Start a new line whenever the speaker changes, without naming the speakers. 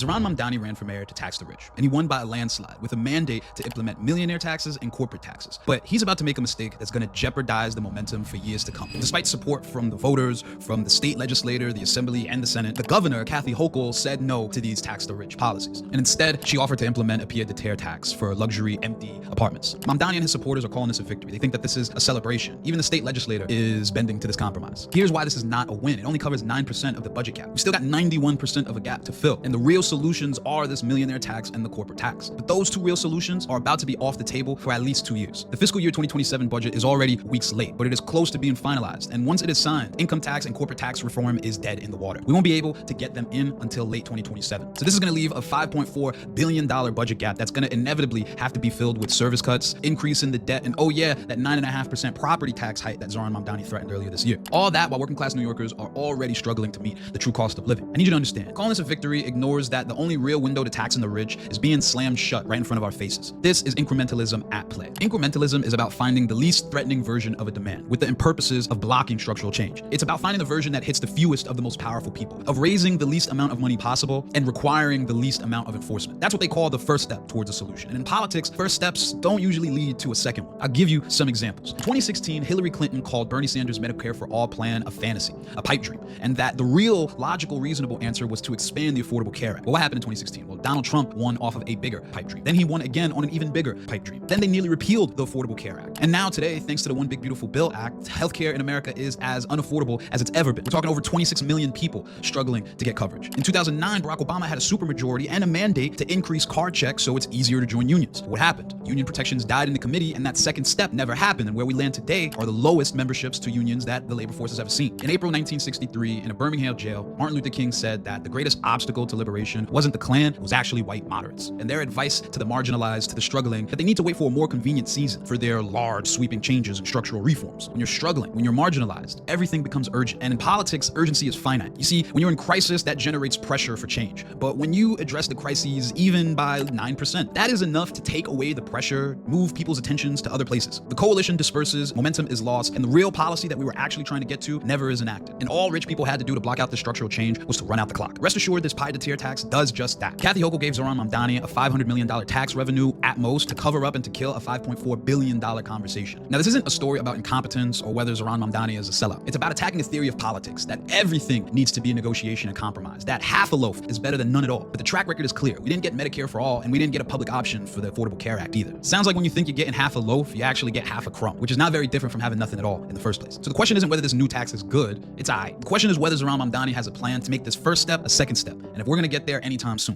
Zoran Mamdani ran for mayor to tax the rich, and he won by a landslide with a mandate to implement millionaire taxes and corporate taxes. But he's about to make a mistake that's going to jeopardize the momentum for years to come. Despite support from the voters, from the state legislature, the assembly, and the Senate, the governor, Kathy Hochul, said no to these tax the rich policies. And instead, she offered to implement a pied-à-terre tax for luxury, empty apartments. Mamdani and his supporters are calling this a victory. They think that this is a celebration. Even the state legislator is bending to this compromise. Here's why this is not a win. It only covers 9% of the budget gap. We still got 91% of a gap to fill. And the real solutions are this millionaire tax and the corporate tax. But those two real solutions are about to be off the table for at least 2 years. The fiscal year 2027 budget is already weeks late, but it is close to being finalized. And once it is signed, income tax and corporate tax reform is dead in the water. We won't be able to get them in until late 2027. So this is going to leave a $5.4 billion budget gap that's going to inevitably have to be filled with service cuts, increase in the debt, and oh yeah, that 9.5% property tax hike that Zoran Mamdani threatened earlier this year. All that while working class New Yorkers are already struggling to meet the true cost of living. I need you to understand, calling this a victory ignores that the only real window to taxing the rich is being slammed shut right in front of our faces. This is incrementalism at play. Incrementalism is about finding the least threatening version of a demand with the purposes of blocking structural change. It's about finding the version that hits the fewest of the most powerful people, of raising the least amount of money possible and requiring the least amount of enforcement. That's what they call the first step towards a solution. And in politics, first steps don't usually lead to a second one. I'll give you some examples. In 2016, Hillary Clinton called Bernie Sanders' Medicare for All plan a fantasy, a pipe dream, and that the real, logical, reasonable answer was to expand the Affordable Care Act. Well, what happened in 2016? Well, Donald Trump won off of a bigger pipe dream. Then he won again on an even bigger pipe dream. Then they nearly repealed the Affordable Care Act. And now today, thanks to the One Big Beautiful Bill Act, healthcare in America is as unaffordable as it's ever been. We're talking over 26 million people struggling to get coverage. In 2009, Barack Obama had a supermajority and a mandate to increase card checks so it's easier to join unions. What happened? Union protections died in the committee, and that second step never happened. And where we land today are the lowest memberships to unions that the labor force has ever seen. In April 1963, in a Birmingham jail, Martin Luther King said that the greatest obstacle to liberation wasn't the Klan, it was actually white moderates. And their advice to the marginalized, to the struggling, that they need to wait for a more convenient season for their large, sweeping changes and structural reforms. When you're struggling, when you're marginalized, everything becomes urgent. And in politics, urgency is finite. You see, when you're in crisis, that generates pressure for change. But when you address the crises even by 9%, that is enough to take away the pressure, move people's attentions to other places. The coalition disperses, momentum is lost, and the real policy that we were actually trying to get to never is enacted. And all rich people had to do to block out the structural change was to run out the clock. Rest assured, this pied-à-terre tax does just that. Kathy Hochul gave Zoran Mamdani a $500 million tax revenue at most to cover up and to kill a $5.4 billion conversation. Now, this isn't a story about incompetence or whether Zoran Mamdani is a sellout. It's about attacking a theory of politics, that everything needs to be a negotiation and compromise, that half a loaf is better than none at all. But the track record is clear. We didn't get Medicare for all, and we didn't get a public option for the Affordable Care Act either. Sounds like when you think you're getting half a loaf, you actually get half a crumb, which is not very different from having nothing at all in the first place. So the question isn't whether this new tax is good, it's aight. The question is whether Zoran Mamdani has a plan to make this first step a second step, and if we're gonna get there anytime soon.